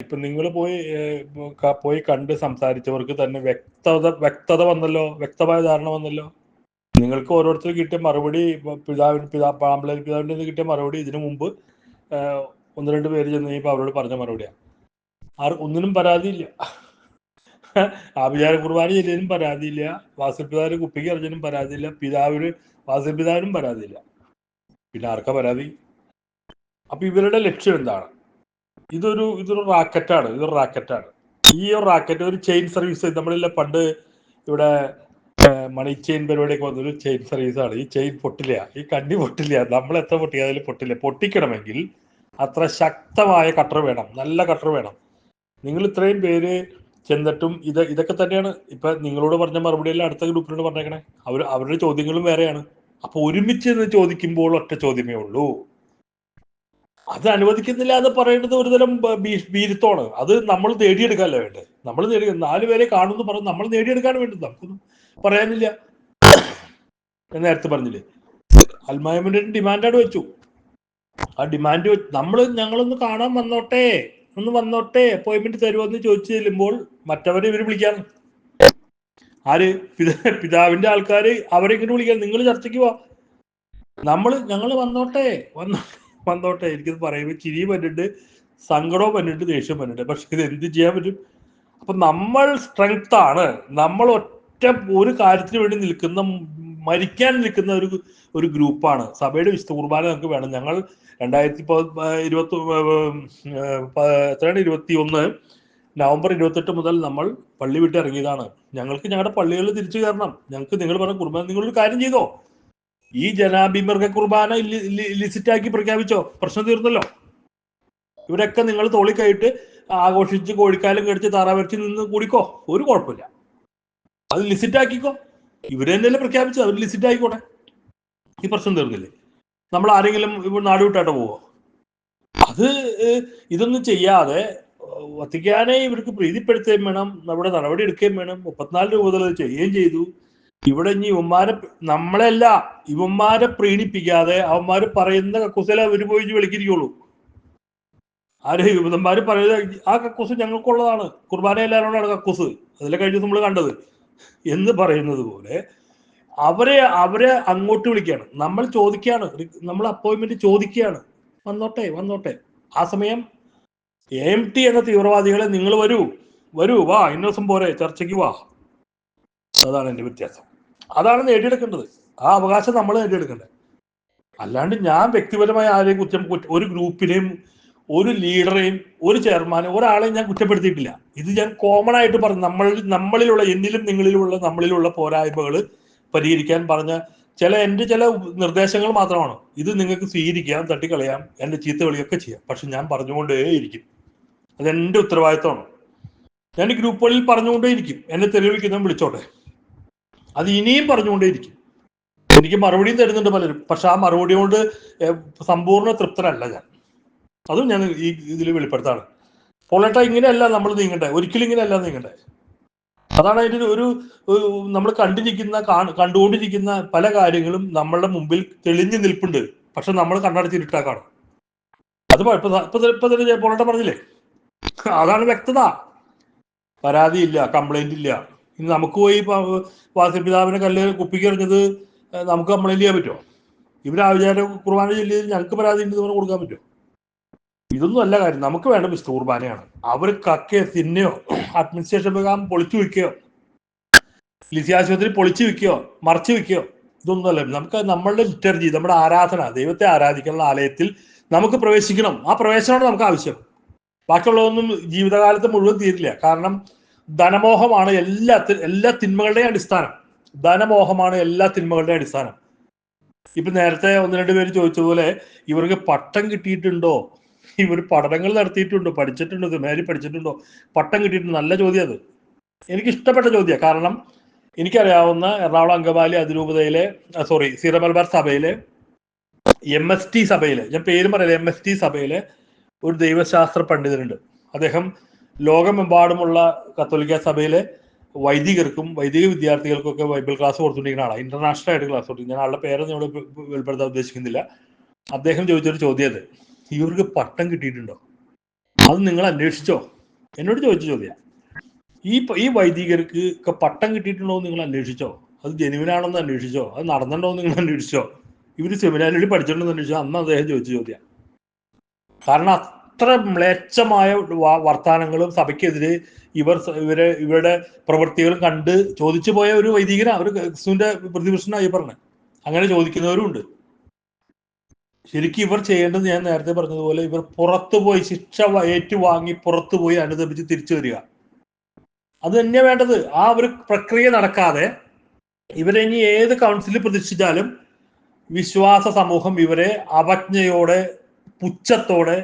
ഇപ്പൊ നിങ്ങൾ പോയി കണ്ട് സംസാരിച്ചവർക്ക് തന്നെ വ്യക്തത വന്നല്ലോ, വ്യക്തമായ ധാരണ വന്നല്ലോ. നിങ്ങൾക്ക് ഓരോരുത്തർ കിട്ടിയ മറുപടി, പാമ്പളേരി പിതാവിൻ്റെ നിന്ന് കിട്ടിയ മറുപടി ഇതിനു മുമ്പ് 1-2 പേര് ചെന്ന് കഴിഞ്ഞപ്പോൾ അവരോട് പറഞ്ഞ മറുപടിയാണ്. ഒന്നിനും പരാതിയില്ല. ആഭിചാര കുർബാന ചെല്ലിയതിനും പരാതിയില്ല, വാസൽ പിതാവിന് കുപ്പിക്ക് എറിഞ്ഞതിനും പരാതിയില്ല, വാസൽ പിതാവിനും പരാതിയില്ല. പിന്നെ ആർക്കാ പരാതി? അപ്പൊ ഇവരുടെ ലക്ഷ്യം എന്താണ്? ഇതൊരു റാക്കറ്റാണ്. ഈ ഒരു റാക്കറ്റ് ഒരു ചെയിൻ സർവീസ്. നമ്മളില്ല പണ്ട് ഇവിടെ മണി ചെയിൻ പരിപാടിയൊക്കെ വന്നൊരു ചെയിൻ സർവീസാണ്. ഈ ചെയിൻ പൊട്ടില്ല, ഈ കണ്ണി പൊട്ടില്ല, നമ്മൾ എത്ര പൊട്ടിയാലും പൊട്ടില്ല. പൊട്ടിക്കണമെങ്കിൽ അത്ര ശക്തമായ കട്ടർ വേണം, നല്ല കട്ടർ വേണം. നിങ്ങൾ ഇത്രയും പേര് ചെന്നിട്ടും ഇതൊക്കെ തന്നെയാണ് ഇപ്പൊ നിങ്ങളോട് പറഞ്ഞ മറുപടിയെല്ലാം അടുത്ത ഗ്രൂപ്പിനോട് പറഞ്ഞേക്കണേ. അവരുടെ ചോദ്യങ്ങളും വേറെയാണ്. അപ്പൊ ഒരുമിച്ച് നിന്ന് ചോദിക്കുമ്പോൾ ഒറ്റ ചോദ്യമേ ഉള്ളൂ. അത് അനുവദിക്കുന്നില്ല എന്ന് പറയുന്നത് ഒരുതരം ഭീരുത്വമാണ്. അത് നമ്മൾ നേടിയെടുക്കാനല്ല വേണ്ടത്. നമ്മൾ 4 പേരെ കാണുമെന്ന് പറഞ്ഞ് നമ്മൾ നേടിയെടുക്കാണ് വേണ്ടത്. നമുക്കൊന്നും പറയാനില്ല. നേരത്തെ പറഞ്ഞില്ലേ, അൽമായമിന്റെ ഡിമാൻഡാണ് വെച്ചു. ആ ഡിമാൻഡ് ഞങ്ങളൊന്ന് കാണാൻ വന്നോട്ടെ, അപ്പോയിന്റ്മെന്റ് തരുമെന്ന് ചോദിച്ചു ചെല്ലുമ്പോൾ മറ്റവരെ ഇവര് വിളിക്കാണ്. ആര്? പിതാവിന്റെ ആൾക്കാര് അവരെ ഇങ്ങനെ വിളിക്കാൻ, നിങ്ങൾ ചർച്ചയ്ക്ക് പോവാ, ഞങ്ങൾ വന്നോട്ടെ. എനിക്കിത് പറയുമ്പോൾ ചിരിയും വന്നിട്ട്, സങ്കടവും വന്നിട്ട്, ദേഷ്യം വന്നിട്ട്. പക്ഷെ ഇത് എന്ത് ചെയ്യാൻ പറ്റും? അപ്പൊ നമ്മൾ സ്ട്രെങ്ത് ആണ്. നമ്മൾ ഒറ്റ ഒരു കാര്യത്തിന് വേണ്ടി മരിക്കാൻ നിൽക്കുന്ന ഒരു ഗ്രൂപ്പാണ്. സഭയുടെ വിശുദ്ധ കുർബാന നമുക്ക് വേണം. ഞങ്ങൾ 2021 നവംബർ 28 മുതൽ നമ്മൾ പള്ളി വിട്ട് ഇറങ്ങിയതാണ്. ഞങ്ങൾക്ക് ഞങ്ങളുടെ പള്ളികളിൽ തിരിച്ചു കയറണം. ഞങ്ങൾക്ക് നിങ്ങൾ പറഞ്ഞ കുർബാന, നിങ്ങളൊരു കാര്യം ചെയ്തോ, ഈ ജനാഭിമർഗ കുർബാന ലിസിറ്റാക്കി പ്രഖ്യാപിച്ചോ, പ്രശ്നം തീർന്നല്ലോ. ഇവരൊക്കെ നിങ്ങൾ തോളിക്കയിട്ട് ആഘോഷിച്ച് കോഴിക്കാലം കടിച്ച് താറാവരച്ച് നിന്ന് കൂടിക്കോ, ഒരു കുഴപ്പമില്ല. അത് ലിസിറ്റാക്കിക്കോ. ഇവര് തന്നെയല്ലേ പ്രഖ്യാപിച്ചത്, അവർ ലിസിറ്റ് ആയിക്കോട്ടെ. ഈ പ്രശ്നം തീർന്നില്ലേ? നമ്മൾ ആരെങ്കിലും ഇപ്പോൾ നാട് വിട്ടായിട്ട് പോവോ? ഇതൊന്നും ചെയ്യാതെ വത്തിക്കാനെ ഇവർക്ക് പ്രീതിപ്പെടുത്തുകയും വേണം, നമ്മുടെ നടപടി എടുക്കുകയും വേണം. 34 രൂപ മുതൽ ചെയ്യുകയും ചെയ്തു. ഇവിടെ ഇനി ഇവന്മാരെ പ്രീണിപ്പിക്കാതെ അവന്മാര് പറയുന്ന കക്കൂസിലെ അവര് പോയി വിളിക്കിരിക്കുള്ളൂ. ഇവന്മാര് പറയുന്നത് ആ കക്കൂസ് ഞങ്ങൾക്കുള്ളതാണ്, കുർബാന എല്ലാവരോടാണ് കക്കൂസ്, അതിലെ കഴിഞ്ഞ് നമ്മൾ കണ്ടത് എന്ന് പറയുന്നത് പോലെ അവരെ അങ്ങോട്ട് വിളിക്കുകയാണ്. നമ്മൾ ചോദിക്കുകയാണ്, നമ്മൾ അപ്പോയിന്റ്മെന്റ് ചോദിക്കുകയാണ്, വന്നോട്ടെ. ആ സമയം AMT എന്ന തീവ്രവാദികളെ നിങ്ങൾ വരൂ വാ, ഇന്ന ദിവസം പോരെ, ചർച്ചയ്ക്ക് വാ. അതാണ് എന്റെ വ്യത്യാസം. അതാണ് നേടിയെടുക്കേണ്ടത്. ആ അവകാശം നമ്മൾ നേടിയെടുക്കേണ്ടത്. അല്ലാണ്ട് ഞാൻ വ്യക്തിപരമായ ആരെയും ഒരു ഗ്രൂപ്പിനെയും ഒരു ലീഡറെയും ഒരു ചെയർമാനെയും ഒരാളെയും ഞാൻ കുറ്റപ്പെടുത്തിയിട്ടില്ല. ഇത് ഞാൻ കോമൺ ആയിട്ട് പറഞ്ഞു, നമ്മളിലുള്ള നമ്മളിലുള്ള പോരായ്മകൾ പരിഹരിക്കാൻ പറഞ്ഞ എന്റെ ചില നിർദ്ദേശങ്ങൾ മാത്രമാണ്. ഇത് നിങ്ങൾക്ക് സ്വീകരിക്കാം, തട്ടിക്കളയാം, എന്റെ ചീത്ത കളിയൊക്കെ ചെയ്യാം. പക്ഷെ ഞാൻ പറഞ്ഞുകൊണ്ടേയിരിക്കും. അതെന്റെ ഉത്തരവാദിത്തമാണ്. ഞാൻ ഈ ഗ്രൂപ്പുകളിൽ പറഞ്ഞുകൊണ്ടേയിരിക്കും. എന്നെ തെളിവിക്കുന്നതും വിളിച്ചോട്ടെ, അത് ഇനിയും പറഞ്ഞുകൊണ്ടേയിരിക്കും. എനിക്ക് മറുപടിയും തരുന്നുണ്ട് പലരും. പക്ഷെ ആ മറുപടി കൊണ്ട് സമ്പൂർണ്ണ തൃപ്തനല്ല ഞാൻ. അതും ഞാൻ ഈ ഇതിൽ വെളിപ്പെടുത്താണ്. പോളേട്ടാ, ഇങ്ങനെയല്ല നമ്മൾ നീങ്ങണ്ടേ, ഒരിക്കലും ഇങ്ങനെയല്ല നീങ്ങണ്ടേ. അതാണ് അതിന്റെ ഒരു നമ്മൾ കണ്ടുകൊണ്ടിരിക്കുന്ന പല കാര്യങ്ങളും നമ്മളുടെ മുമ്പിൽ തെളിഞ്ഞു നിൽപ്പുണ്ട്. പക്ഷെ നമ്മൾ കണ്ണടച്ചിട്ടാക്കാണ്. അത് ഇപ്പൊ തന്നെ പോളേട്ട പറഞ്ഞില്ലേ, അതാണ് വ്യക്തത. പരാതിയില്ല, കംപ്ലൈന്റ് ഇല്ല. ഇനി നമുക്ക് പോയി വാസപിതാവിനെ കുപ്പിക്ക് എറിഞ്ഞത് നമുക്ക് കംപ്ലൈന്റ് ചെയ്യാൻ പറ്റുമോ? ഇവര് ആചാര കുർബാന ചൊല്ലിയത് ഞങ്ങൾക്ക് പരാതി ഉണ്ടെന്ന് പറഞ്ഞ് കൊടുക്കാൻ പറ്റുമോ? ഇതൊന്നും അല്ല കാര്യം. നമുക്ക് വേണ്ട വിശുദ്ധ കുർബാനയാണ്. അവർ കക്കയോ തിന്നയോ അഡ്മിനിസ്ട്രേഷൻ വിഭാഗം പൊളിച്ചു വെക്കുകയോ ലിസി ആശുപത്രി പൊളിച്ചു വെക്കുകയോ മറച്ചു വെക്കുകയോ ഇതൊന്നും അല്ല. നമുക്ക് നമ്മളുടെ ലിറ്റർജി, നമ്മുടെ ആരാധന, ദൈവത്തെ ആരാധിക്കാനുള്ള ആലയത്തിൽ നമുക്ക് പ്രവേശിക്കണം. ആ പ്രവേശനമാണ് നമുക്ക് ആവശ്യം. ബാക്കിയുള്ളതൊന്നും ജീവിതകാലത്ത് മുഴുവൻ തീരില്ല. കാരണം ധനമോഹമാണ് എല്ലാ തിന്മകളുടെയും അടിസ്ഥാനം. അടിസ്ഥാനം. ഇപ്പൊ നേരത്തെ 1-2 പേര് ചോദിച്ചതുപോലെ ഇവർക്ക് പട്ടം കിട്ടിയിട്ടുണ്ടോ, ഇവർ പഠനങ്ങൾ നടത്തിയിട്ടുണ്ടോ, പഠിച്ചിട്ടുണ്ടോ, സെമിനാരി പഠിച്ചിട്ടുണ്ടോ, പട്ടം കിട്ടിയിട്ടുണ്ടോ? നല്ല ചോദ്യം അത്. എനിക്ക് ഇഷ്ടപ്പെട്ട ചോദ്യമാണ്. കാരണം എനിക്കറിയാവുന്ന എറണാകുളം അങ്കമാലി അതിരൂപതയിലെ സീറോ മലബാർ സഭയിലെ MST സഭയിലെ, ഞാൻ പേര് പറയില്ല, MST സഭയിലെ ഒരു ദൈവശാസ്ത്ര പണ്ഡിതനുണ്ട്. അദ്ദേഹം ലോകമെമ്പാടുമുള്ള കത്തോലിക്ക സഭയിലെ വൈദിക വിദ്യാർത്ഥികൾക്കൊക്കെ ബൈബിൾ ക്ലാസ് കൊടുത്തുകൊണ്ടിരിക്കുന്ന ആളാണ്. ഇന്റർനാഷണൽ ആയിട്ട് ക്ലാസ് കൊടുത്തു. ഞാൻ ആളുടെ പേരൊന്നും ഇവിടെ വെളിപ്പെടുത്താൻ ഉദ്ദേശിക്കുന്നില്ല. അദ്ദേഹം ചോദിച്ചൊരു ചോദ്യം, ഇവർക്ക് പട്ടം കിട്ടിയിട്ടുണ്ടോ? അത് നിങ്ങൾ അന്വേഷിച്ചോ? എന്നോട് ചോദിച്ച ചോദ്യം. ഈ വൈദികർക്ക് ഒക്കെ പട്ടം കിട്ടിയിട്ടുണ്ടോ എന്ന് നിങ്ങൾ അന്വേഷിച്ചോ? അത് ജെനുവിനാണെന്ന് അന്വേഷിച്ചോ? അത് നടന്നിട്ടുണ്ടോ എന്ന് നിങ്ങൾ അന്വേഷിച്ചോ? ഇവർ സെമിനാരിൽ പഠിച്ചിട്ടുണ്ടെന്ന് അന്വേഷിച്ചോ? അന്ന് അദ്ദേഹം ചോദിച്ച ചോദ്യം. കാരണം അത്ര മ്ലേച്ഛമായ വർത്തമാനങ്ങളും സഭയ്ക്കെതിരെ ഇവരുടെ പ്രവൃത്തികളും കണ്ട് ചോദിച്ചു പോയ ഒരു വൈദികനാ, ഒരു ക്രിസ്തുവിന്റെ പ്രതിപുരുഷനായി പറഞ്ഞത്. അങ്ങനെ ചോദിക്കുന്നവരും ഉണ്ട്. ശരിക്കും ഇവർ ചെയ്യേണ്ടത് ഞാൻ നേരത്തെ പറഞ്ഞതുപോലെ ഇവർ പുറത്തുപോയി ശിക്ഷ ഏറ്റുവാങ്ങി പുറത്തുപോയി അനുദപിച്ച് തിരിച്ചു വരിക. അത് തന്നെയാ വേണ്ടത്. ആ ഒരു പ്രക്രിയ നടക്കാതെ ഇവരെ ഇനി ഏത് കൗൺസിലിൽ പ്രതിഷ്ഠിച്ചാലും വിശ്വാസ സമൂഹം ഇവരെ അവജ്ഞയോടെ പുച്ഛത്തോടെ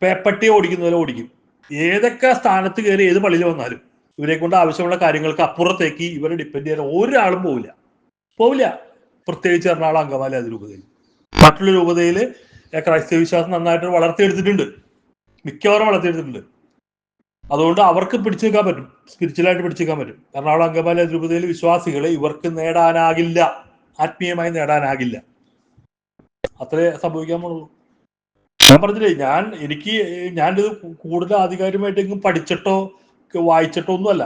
പേപ്പട്ടി ഓടിക്കുന്നവരെ ഓടിക്കും. ഏതൊക്കെ സ്ഥാനത്ത് കയറി ഏത് പള്ളിയിൽ വന്നാലും ഇവരെ കൊണ്ട് ആവശ്യമുള്ള കാര്യങ്ങൾക്ക് അപ്പുറത്തേക്ക് ഇവരെ ഡിപ്പെൻഡ് ചെയ്യാൻ ഒരാളും പോവില്ല. പ്രത്യേകിച്ച് എറണാകുളം അങ്കമാലി അതിരൂപതയിൽ. മറ്റുള്ള രൂപതയിൽ ക്രൈസ്തവ വിശ്വാസം നന്നായിട്ട് വളർത്തിയെടുത്തിട്ടുണ്ട്, മിക്കവാറും വളർത്തിയെടുത്തിട്ടുണ്ട്. അതുകൊണ്ട് അവർക്ക് പിടിച്ചു നിൽക്കാൻ പറ്റും, സ്പിരിച്വലായിട്ട് പിടിച്ചു നിൽക്കാൻ പറ്റും. എറണാകുളം അങ്കമാലി അതിരൂപതയിൽ വിശ്വാസികളെ ഇവർക്ക് നേടാനാകില്ല, ആത്മീയമായി നേടാനാകില്ല. അത്രേ സംഭവിക്കാൻ പോകുള്ളൂ. ഞാൻ പറഞ്ഞില്ലേ, ഞാനിത് കൂടുതൽ ആധികാരികമായിട്ടെങ്കിലും പഠിച്ചിട്ടോ വായിച്ചിട്ടോ ഒന്നുമല്ല.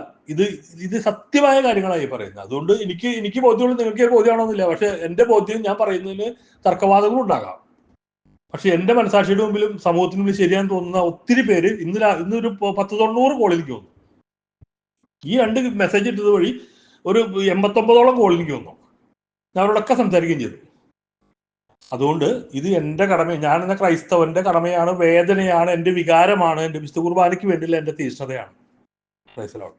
ഇത് സത്യമായ കാര്യങ്ങളായി പറയുന്നത്. അതുകൊണ്ട് എനിക്ക് ബോധ്യമുള്ളൂ, നിങ്ങൾക്ക് ബോധ്യമാണോന്നില്ല. പക്ഷെ എന്റെ ബോധ്യം ഞാൻ പറയുന്നതിന് തർക്കവാദങ്ങളും ഉണ്ടാകാം. പക്ഷെ എന്റെ മനസാക്ഷിയുടെ മുമ്പിലും സമൂഹത്തിന് മുമ്പിൽ ശരിയാന്ന് തോന്നുന്ന ഒത്തിരി പേര് ഇന്നൊരു 10-90 കോൾ എനിക്ക് വന്നു. ഈ 2 മെസ്സേജ് ഇട്ടത് വഴി ഒരു 89ഓളം കോൾ എനിക്ക് വന്നു. ഞാൻ അവരോടൊക്കെ സംസാരിക്കുകയും ചെയ്തു. അതുകൊണ്ട് ഇത് എന്റെ കടമ, ഞാൻ എന്ന ക്രൈസ്തവന്റെ കടമയാണ്, വേദനയാണ്, എന്റെ വികാരമാണ്, എന്റെ വിശുദ്ധ കുർബാനയ്ക്ക് വേണ്ടിയുള്ള എന്റെ തീഷ്ണതയാണ്. ക്രൈസ്തവ